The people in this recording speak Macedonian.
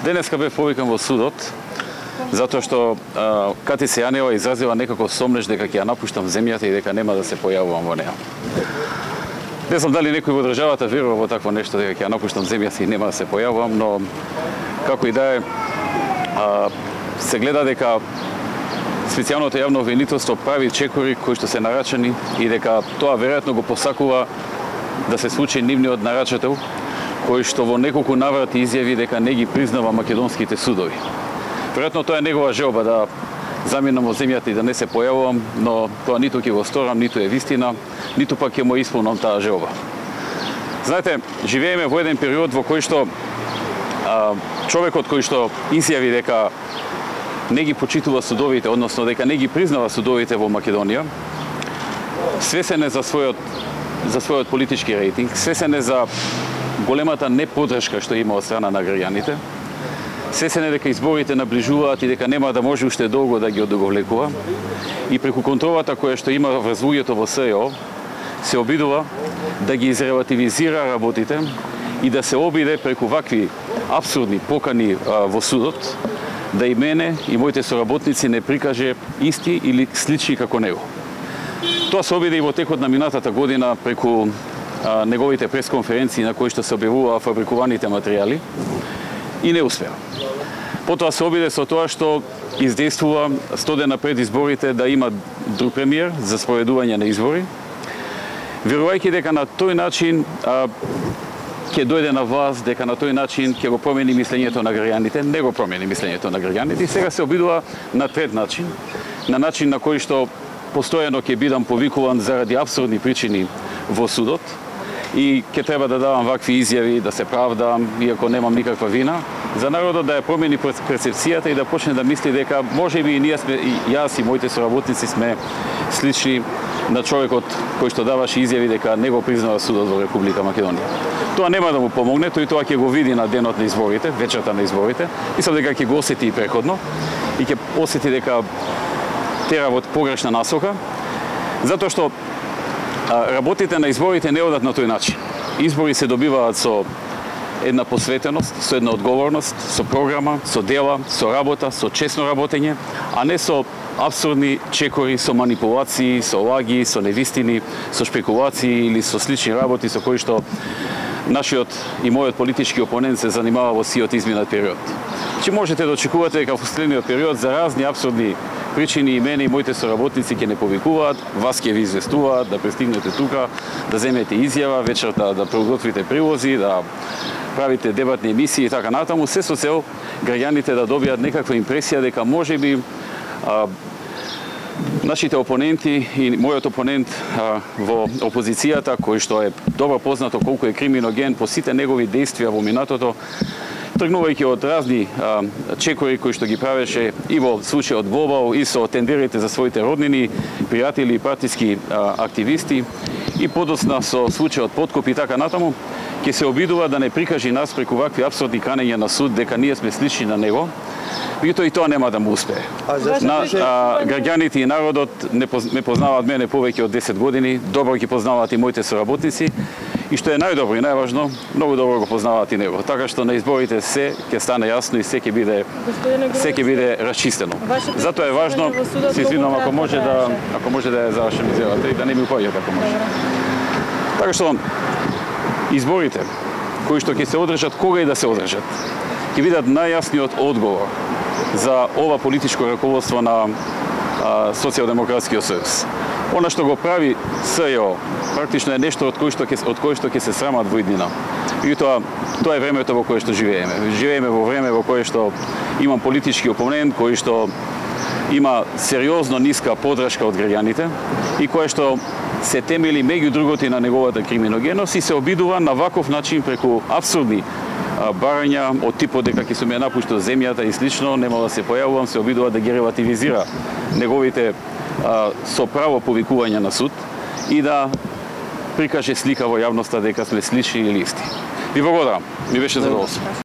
Денеска бев повикан во судот, затоа што Кати Сејанева изразила некако сомнеж дека ќе ја напуштам земјата и дека нема да се појавувам во неа. Не знам дали некој во државата верува во такво нешто, дека ќе ја напуштам земјата и нема да се појавувам, но како и да е, се гледа дека специјалното јавно обвинителство прави чекори кои што се нарачани и дека тоа веројатно го посакува да се случи нивниот нарачател, кој што во неколку наврати изјави дека не ги признава македонските судови. Веројатно тоа е негова желба да заминам во земјата и да не се појавувам, но тоа ниту ќе го сторам, ниту е вистина, ниту пак ќе му исполнам таа желба. Знаете, живееме во еден период во кој што човекот кој што изјави дека не ги почитува судовите, односно дека не ги признава судовите во Македонија, свесен е за својот политички рейтинг, свесен е за големата неподршка што има од страна на граѓаните, свесен е дека изборите наближуваат и дека нема да може уште долго да ги одоговлекува, и преку контролата која што има врз луѓето во СЈО, се обидува да ги изрелативизира работите и да се обиде преку вакви апсурдни покани во судот да и мене и моите соработници не прикаже исти или слични како него. Тоа се обиде и во текот на минатата година преку неговите пресконференции на кои што се објавуваа фабрикуваните материјали и не успеа. Потоа се обиде со тоа што издействува 100 дена пред изборите да има друг премиер за спроведување на избори, верувајќи дека на тој начин ќе дојде на власт, дека на тој начин ќе го промени мислењето на граѓаните. Не го промени мислењето на граѓаните и сега се обидува на трет начин, на начин на кој што постојано ќе бидам повикуван заради апсурдни причини во судот и ќе треба да давам вакви изјави, да се правдам, иако немам никаква вина, за народот да ја промени перцепцијата и да почне да мисли дека можеби и ние сме, и јас и моите соработници сме слични на човекот кој што даваше изјави дека не го признава судот во Република Македонија. Тоа нема да му помогне, тој тоа ќе го види на денот на изборите, вечерта на изборите. Мислам дека ќе го осети и преходно и ќе осети дека тера во погрешна насока, затоа што работите на изборите не одат на тој начин. Избори се добиваат со една посветеност, со една одговорност, со програма, со дела, со работа, со честно работење, а не со апсурдни чекори, со манипулации, со лаги, со невистини, со шпекулации или со слични работи со кои што нашиот и мојот политички опонент се занимава во сиот изминат период. Че можете да очекувате дека во следниот период за разни апсурдни причини и мене и моите соработници ќе не повикуваат, вас ќе ви известуваат, да пристигнете тука, да земете изјава, вечерта да приготвите прилози, да правите дебатни емисии и така натаму, се со цел граѓаните да добијат некаква импресија дека можеби нашите опоненти и мојот опонент во опозицијата, кој што е добро познато колку е криминоген по сите негови действија во минатото, тргнувајќи од разни чекори кои што ги правеше и во случајот Глобал и со тендерите за своите роднини, пријатели и партиски активисти и подосна со случајот Подкуп и така натаму, ќе се обидува да не прикажи нас преку вакви апсурдни канења на суд дека ние сме слични на него, меѓутоа и тоа нема да му успее. Граѓаните и народот ме познаваат мене повеќе од 10 години, добро ги познаваат и моите соработници, и што е најдобро и најважно, многу добро го познаваат и него. Така што на изборите се ќе стане јасно и се ќе биде расчистено. Затоа е важно, се извинувам ако може да ја завршам изјавата и да не ми упаѓате ако може. Така што изборите кои што ќе се одржат, кога и да се одржат, ќе бидат најјасниот одговор за ова политичко раководство на Социјалдемократскиот сојуз. Она што го прави СЈО практично е нешто од кое што ќе се срамат во иднина. И тоа е времето во кое што живееме. Живееме во време во кое што имам политички опонент кој што има сериозно ниска подршка од граѓаните и кое што се темели меѓу другото и на неговата криминогеност и се обидува на ваков начин преку апсурдни барања од типот дека ќе сум ја напуштил земјата и слично, нема да се појавувам, се обидува да ги релативизира неговите со право повикување на суд и да прикаже слика во јавноста дека сме слични или исти. Ви благодарам, ми беше задоволство.